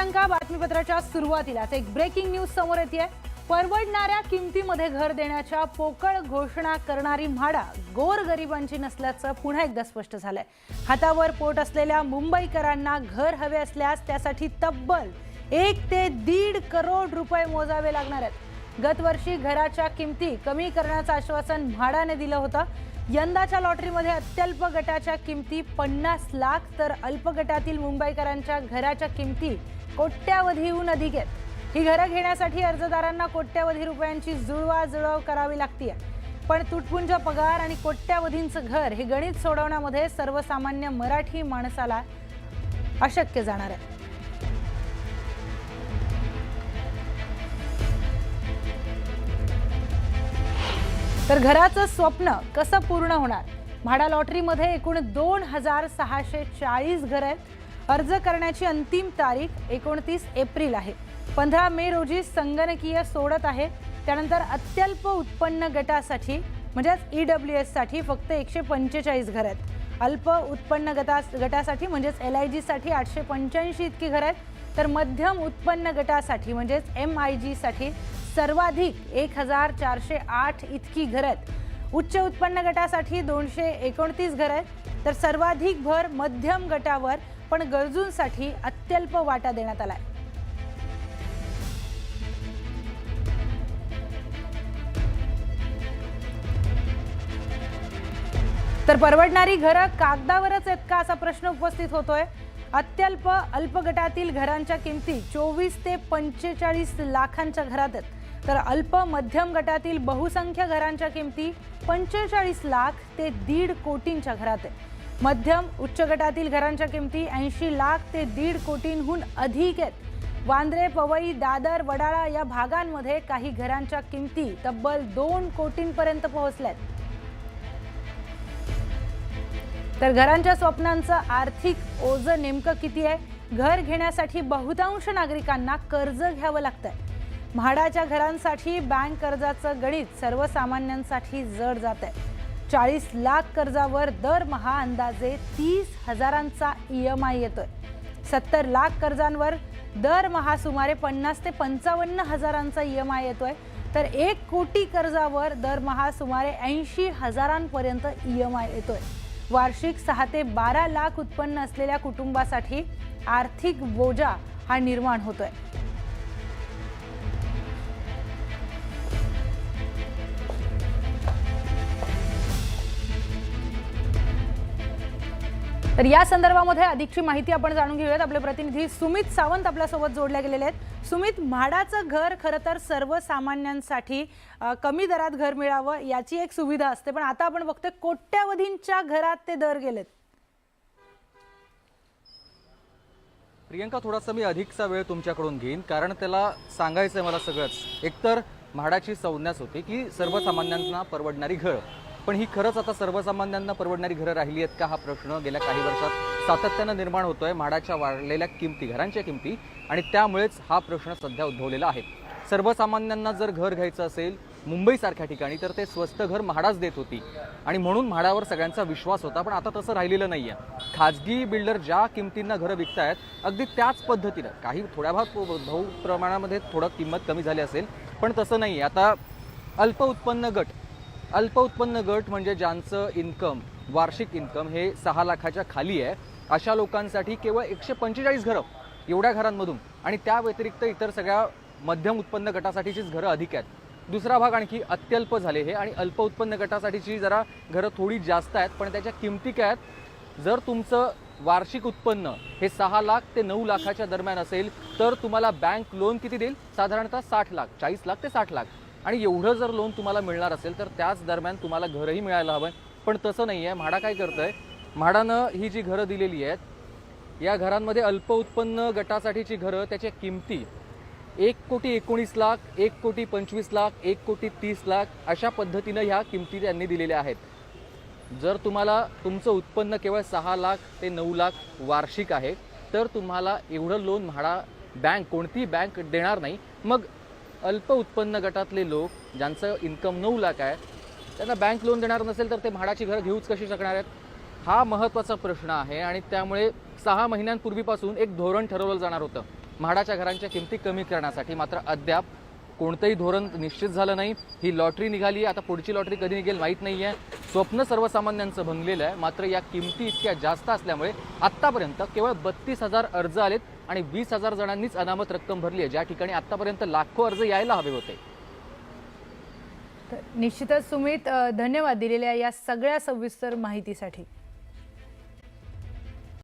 प्रियंका, बातमीपत्राच्या सुरुवातीलाच एक ब्रेकिंग न्यूज समोर येते। परवडणाऱ्या किमतीमध्ये घर देण्याच्या पोकळ घोषणा करणारी म्हाडा गोरगरिबांची नसल्याचं पुन्हा एकदा स्पष्ट झालंय। हातावर पोट असलेल्या मुंबईकरांना घर हवे असल्यास त्यासाठी तब्बल 1 ते 1.5 करोड रुपये मोजावे लागणार आहेत। गतवर्षी घराच्या किमती कमी करण्याचं आश्वासन म्हाडाने दिलं होतं। यंदाच्या लॉटरीमध्ये अत्यल्प गटाच्या किमती 50 लाख तर अल्प गटातील मुंबईकरांच्या घराच्या किमती कोट्यावधीहून अधिक आहेत। ही घरं घेण्यासाठी अर्जदारांना कोट्यावधी रुपयांची जुळवाजुळव करावी लागते। पण तुटपुंज पगार आणि कोट्यावधींचं घर हे गणित सोडवण्यामध्ये सर्वसामान्य मराठी माणसाला अशक्य जाणार आहे। तर घराचं स्वप्न कसं पूर्ण होणार? म्हाडा लॉटरीमध्ये एकूण 2640 घर आहेत। अर्ज करण्याची अंतिम तारीख 29 एप्रिल आहे। 15 मे रोजी संगणकीय सोडत आहे। त्यानंतर अत्यल्प उत्पन्न गटासाठी म्हणजेच EWS साठी फक्त 145 घर आहेत। अल्प उत्पन्न गटासाठी म्हणजेच LIG साठी 885 इतकी घर आहेत। तर मध्यम उत्पन्न गटासाठी म्हणजेच MIG साठी सर्वाधिक 1408 इतकी घर आहेत। उच्च उत्पन्न गटासाठी 229 घर आहेत। तर सर्वाधिक भर मध्यम गटावर पण गरजूंसाठी अत्यल्प वाटा देण्यात आलाय। तर परवडणारी घरं कागदावरच आहेत का असा प्रश्न उपस्थित होतोय। अत्यल्प अल्प गटातील घरांच्या किमती 24 ते 45 लाखांच्या घरात आहेत। तर अल्प मध्यम गटातील बहुसंख्य घरांच्या किमती 45 लाख ते 1.5 कोटींच्या घरात आहेत। मध्यम उच्च गटातील घरांच्या किमती 80 लाख ते 1.5 कोटींहून अधिक आहेत। वांद्रे, पवई, दादर, वडाळा या भागांमध्ये काही घरांच्या किमती तब्बल 2 कोटींपर्यंत पोहोचल्यात। तर घरांच्या स्वप्नांचं आर्थिक ओझं नेमकं किती आहे? घर घेण्यासाठी बहुतांश नागरिकांना कर्ज घ्यावं लागतंय। म्हाडाच्या घरांसाठी बँक कर्जाचं गणित सर्वसामान्यांसाठी जड जात आहे। 40 लाख कर्जावर दरमहा अंदाजे 30,000चा EMI येतोय। 70 लाख कर्जांवर दरमहा सुमारे 50 ते 55,000चा EMI येतोय। तर 1 कोटी कर्जावर दरमहा सुमारे 80,000पर्यंत EMI येतोय। वार्षिक 6 ते 12 लाख उत्पन्न असलेल्या कुटुंबासाठी आर्थिक बोजा हा निर्माण होतोय। तर या संदर्भामध्ये अधिकची माहिती आपण जाणून घेऊयात। आपले प्रतिनिधी सुमित सावंत आपल्या सोबत जोडले गेलेले आहेत। सुमित, म्हाडाचं घर खरं तर सर्वसामान्यांसाठी कमी दरात घर मिळावं याची एक सुविधा असते, पण आता आपण बघतोय कोट्यावधींच्या घरात ते दर गेलेत। प्रियंका, थोडासा मी अधिकचा वेळ तुमच्याकडून घेईन, कारण त्याला सांगायचं आहे मला सगळंच। एकतर म्हाडाची संज्ञाच होती की सर्वसामान्यांना परवडणारी घर, पण ही खरंच आता सर्वसामान्यांना परवडणारी घरं राहिली आहेत का हा प्रश्न गेल्या काही वर्षात सातत्यानं निर्माण होतोय। म्हाडाच्या वाढलेल्या किमती, घरांच्या किमती, आणि त्यामुळेच हा प्रश्न सध्या उद्भवलेला आहे। सर्वसामान्यांना जर घर घ्यायचं असेल मुंबईसारख्या ठिकाणी तर ते स्वस्त घर म्हाडाच देत होती आणि म्हणून म्हाडावर सगळ्यांचा विश्वास होता। पण आता तसं राहिलेलं नाहीये। खाजगी बिल्डर ज्या किमतींना घरं विकतायत अगदी त्याच पद्धतीनं, काही थोड्या भाव प्रमाणामध्ये थोडं किंमत कमी झाली असेल, पण तसं नाही। आता अल्प उत्पन्न गट म्हणजे ज्यांचं इन्कम, वार्षिक इन्कम हे 6 लाखाच्या खाली आहे, अशा लोकांसाठी केवळ 145 घरं एवढ्या घरांमधून, आणि त्या व्यतिरिक्त इतर सगळ्या मध्यम उत्पन्न गटासाठीचीच घरं अधिक आहेत। दुसरा भाग आणखी अत्यल्प झाले हे, आणि अल्प उत्पन्न गटासाठीची जरा घरं थोडी जास्त आहेत, पण त्याच्या किमती काय आहेत? जर तुमचं वार्षिक उत्पन्न हे 6 लाख ते 9 लाखाच्या दरम्यान असेल तर तुम्हाला बँक लोन किती देईल? साधारणतः 60 लाख, 40 लाख ते 60 लाख, आणि एवढं जर लोन तुम्हाला मिळणार असेल तर त्याच दरम्यान तुम्हाला घरही मिळायला हवं। पण तसं नाही आहे। म्हाडा काय करतंय? म्हाडानं ही जी घरं दिलेली आहेत, या घरांमध्ये अल्प उत्पन्न गटासाठीची घरं, त्याच्या किमती 1,19 लाख, 1,25 लाख, 1,30 लाख अशा पद्धतीनं ह्या किमती त्यांनी दिलेल्या आहेत। जर तुम्हाला तुमचं उत्पन्न केवळ 6 लाख ते 9 लाख वार्षिक आहे तर तुम्हाला एवढं लोन म्हाडा बँक, कोणतीही बँक देणार नाही। मग अल्प उत्पन्न गटातले लोक ज्यांचं इन्कम 9 लाख आहे त्यांना बँक लोन देणार नसेल तर ते म्हाडाची घरं घेऊच कशी शकणार आहेत? हा महत्त्वाचा प्रश्न आहे आणि त्यामुळे 6 महिन्यांपूर्वीपासून एक धोरण ठरवलं जाणार होतं म्हाडाच्या घरांच्या किमती कमी करण्यासाठी. मात्र अद्याप कोणतंही धोरण निश्चित झालं नाही. ही लॉटरी निघाली आहे, आता पुढची लॉटरी कधी निघेल माहीत नाही आहे. स्वप्न सर्वसामान्यांचं भंगलेलं आहे. मात्र या किमती इतक्या जास्त असल्यामुळे आत्तापर्यंत केवळ 32,000 अर्ज आलेत आणि 20,000 जणांनीच अनामत रक्कम भरली आहे, ज्या ठिकाणी आत्तापर्यंत लाखो अर्ज यायला हवे होते. तर निश्चितच सुमित, धन्यवाद दिलेल्या या सगळ्या सविस्तर माहितीसाठी.